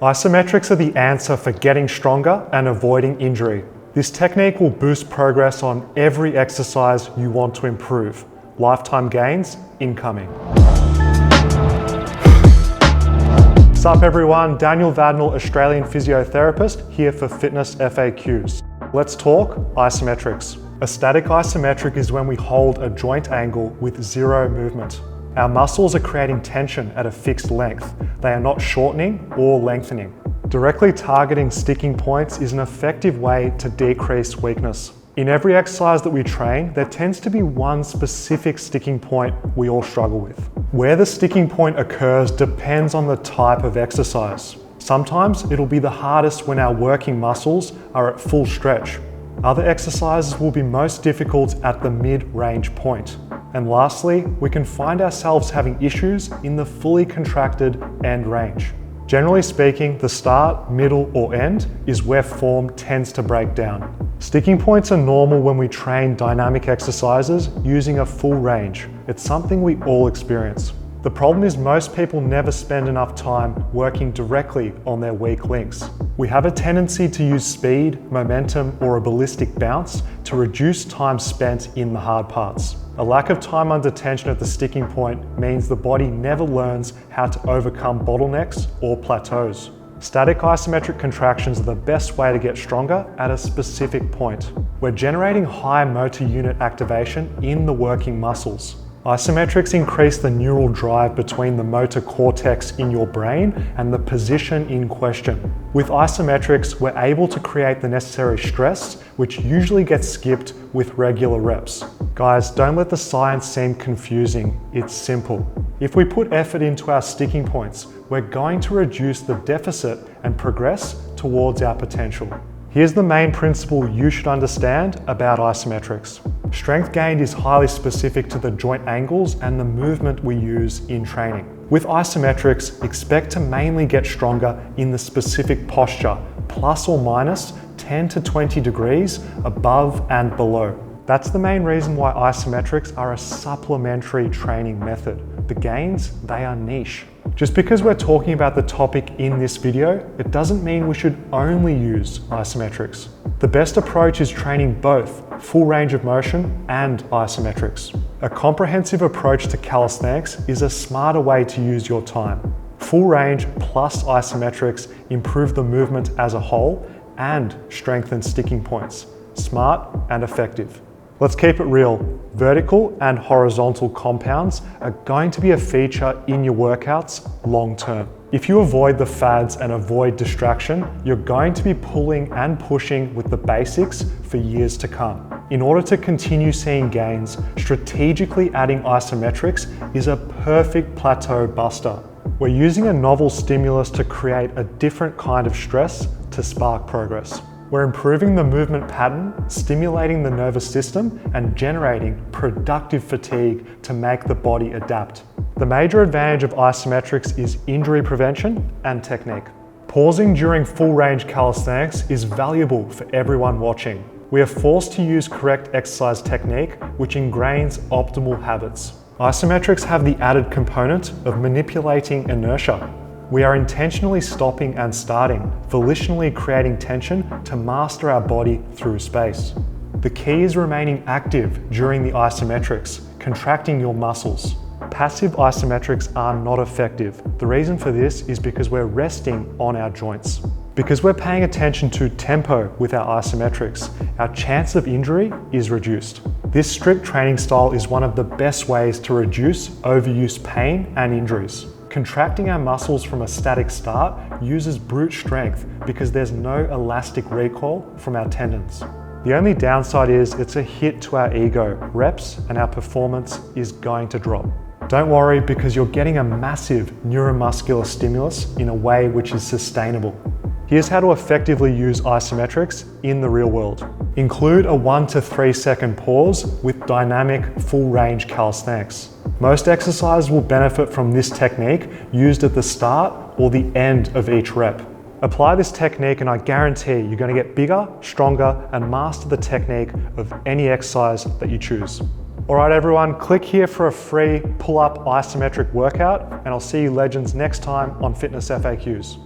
Isometrics are the answer for getting stronger and avoiding injury. This technique will boost progress on every exercise you want to improve. Lifetime gains incoming. What's up everyone, Daniel Vadnal, Australian physiotherapist, here for Fitness FAQs. Let's talk isometrics. A static isometric is when we hold a joint angle with zero movement. Our muscles are creating tension at a fixed length. They are not shortening or lengthening. Directly targeting sticking points is an effective way to decrease weakness. In every exercise that we train, there tends to be one specific sticking point we all struggle with. Where the sticking point occurs depends on the type of exercise. Sometimes it'll be the hardest when our working muscles are at full stretch. Other exercises will be most difficult at the mid-range point. And lastly, we can find ourselves having issues in the fully contracted end range. Generally speaking, the start, middle, or end is where form tends to break down. Sticking points are normal when we train dynamic exercises using a full range. It's something we all experience. The problem is most people never spend enough time working directly on their weak links. We have a tendency to use speed, momentum, or a ballistic bounce to reduce time spent in the hard parts. A lack of time under tension at the sticking point means the body never learns how to overcome bottlenecks or plateaus. Static isometric contractions are the best way to get stronger at a specific point. We're generating high motor unit activation in the working muscles. Isometrics increase the neural drive between the motor cortex in your brain and the position in question. With isometrics, we're able to create the necessary stress, which usually gets skipped with regular reps. Guys, don't let the science seem confusing. It's simple. If we put effort into our sticking points, we're going to reduce the deficit and progress towards our potential. Here's the main principle you should understand about isometrics. Strength gained is highly specific to the joint angles and the movement we use in training. With isometrics, expect to mainly get stronger in the specific posture, plus or minus 10 to 20 degrees above and below. That's the main reason why isometrics are a supplementary training method. The gains, they are niche. Just because we're talking about the topic in this video, it doesn't mean we should only use isometrics. The best approach is training both full range of motion and isometrics. A comprehensive approach to calisthenics is a smarter way to use your time. Full range plus isometrics improve the movement as a whole and strengthen sticking points. Smart and effective. Let's keep it real. Vertical and horizontal compounds are going to be a feature in your workouts long term. If you avoid the fads and avoid distraction, you're going to be pulling and pushing with the basics for years to come. In order to continue seeing gains, strategically adding isometrics is a perfect plateau buster. We're using a novel stimulus to create a different kind of stress to spark progress. We're improving the movement pattern, stimulating the nervous system, and generating productive fatigue to make the body adapt. The major advantage of isometrics is injury prevention and technique. Pausing during full range calisthenics is valuable for everyone watching. We are forced to use correct exercise technique, which ingrains optimal habits. Isometrics have the added component of manipulating inertia. We are intentionally stopping and starting, volitionally creating tension to master our body through space. The key is remaining active during the isometrics, contracting your muscles. Passive isometrics are not effective. The reason for this is because we're resting on our joints. Because we're paying attention to tempo with our isometrics, our chance of injury is reduced. This strict training style is one of the best ways to reduce overuse pain and injuries. Contracting our muscles from a static start uses brute strength because there's no elastic recoil from our tendons. The only downside is it's a hit to our ego, reps, and our performance is going to drop. Don't worry because you're getting a massive neuromuscular stimulus in a way which is sustainable. Here's how to effectively use isometrics in the real world. Include a 1 to 3 second pause with dynamic full range calisthenics. Most exercises will benefit from this technique used at the start or the end of each rep. Apply this technique and I guarantee you're going to get bigger, stronger, and master the technique of any exercise that you choose. All right, everyone, click here for a free pull-up isometric workout, and I'll see you legends next time on Fitness FAQs.